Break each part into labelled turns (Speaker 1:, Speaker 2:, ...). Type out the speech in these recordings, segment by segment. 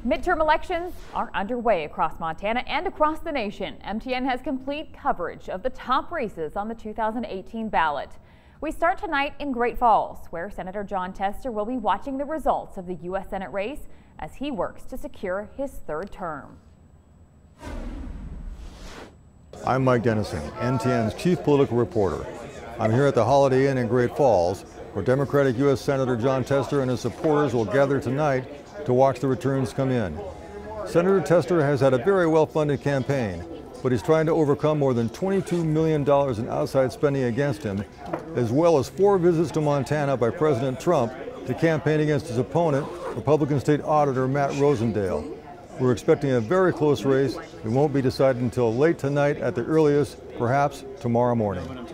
Speaker 1: Midterm elections are underway across Montana and across the nation. MTN has complete coverage of the top races on the 2018 ballot. We start tonight in Great Falls, where Senator Jon Tester will be watching the results of the U.S. Senate race as he works to secure his third term.
Speaker 2: I'm Mike Dennison, MTN's chief political reporter. I'm here at the Holiday Inn in Great Falls, where Democratic U.S. Senator Jon Tester and his supporters will gather tonight to watch the returns come in. Senator Tester has had a very well-funded campaign, but he's trying to overcome more than $22 million in outside spending against him, as well as 4 visits to Montana by President Trump to campaign against his opponent, Republican State Auditor Matt Rosendale. We're expecting a very close race. It won't be decided until late tonight at the earliest, perhaps tomorrow morning.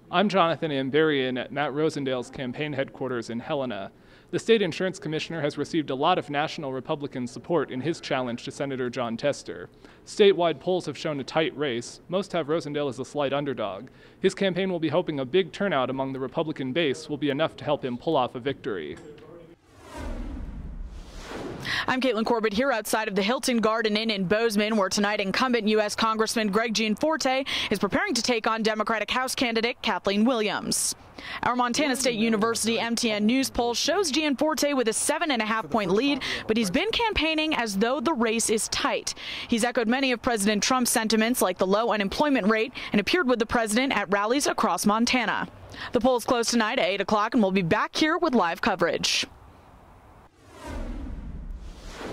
Speaker 3: I'm Jonathan Amberian at Matt Rosendale's campaign headquarters in Helena. The state insurance commissioner has received a lot of national Republican support in his challenge to Senator Jon Tester. Statewide polls have shown a tight race. Most have Rosendale as a slight underdog. His campaign will be hoping a big turnout among the Republican base will be enough to help him pull off a victory.
Speaker 4: I'm Caitlin Corbett here outside of the Hilton Garden Inn in Bozeman, where tonight incumbent U.S. Congressman Greg Gianforte is preparing to take on Democratic House candidate Kathleen Williams. Our Montana State University MTN News poll shows Gianforte with a 7.5-point lead, but he's been campaigning as though the race is tight. He's echoed many of President Trump's sentiments, like the low unemployment rate, and appeared with the president at rallies across Montana. The poll's close tonight at 8 o'clock, and we'll be back here with live coverage.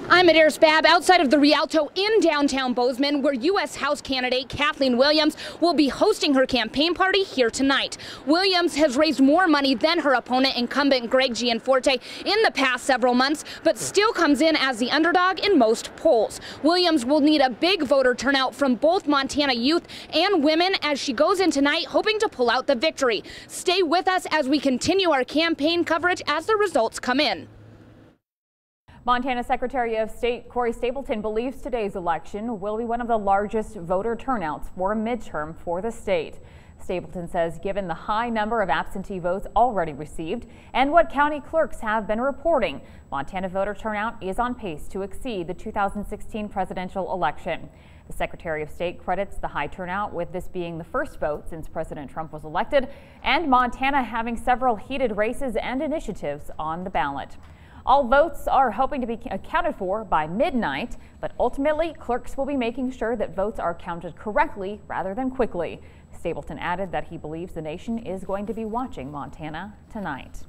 Speaker 5: I'm at Airsbab outside of the Rialto in downtown Bozeman, where U.S. House candidate Kathleen Williams will be hosting her campaign party here tonight. Williams has raised more money than her opponent, incumbent Greg Gianforte, in the past several months, but still comes in as the underdog in most polls. Williams will need a big voter turnout from both Montana youth and women as she goes in tonight hoping to pull out the victory. Stay with us as we continue our campaign coverage as the results come in.
Speaker 1: Montana Secretary of State Corey Stapleton believes today's election will be one of the largest voter turnouts for a midterm for the state. Stapleton says given the high number of absentee votes already received and what county clerks have been reporting, Montana voter turnout is on pace to exceed the 2016 presidential election. The Secretary of State credits the high turnout with this being the first vote since President Trump was elected and Montana having several heated races and initiatives on the ballot. All votes are hoping to be accounted for by midnight, but ultimately clerks will be making sure that votes are counted correctly rather than quickly. Stapleton added that he believes the nation is going to be watching Montana tonight.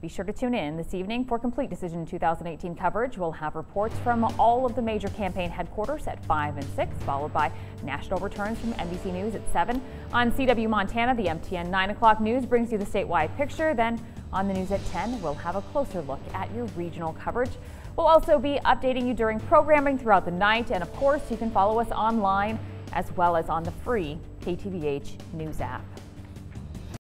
Speaker 1: Be sure to tune in this evening for complete Decision 2018 coverage. We'll have reports from all of the major campaign headquarters at 5 and 6, followed by national returns from NBC News at 7. On CW Montana, the MTN 9 o'clock news brings you the statewide picture. Then on the news at 10, we'll have a closer look at your regional coverage. We'll also be updating you during programming throughout the night. And of course, you can follow us online as well as on the free KTVH News app.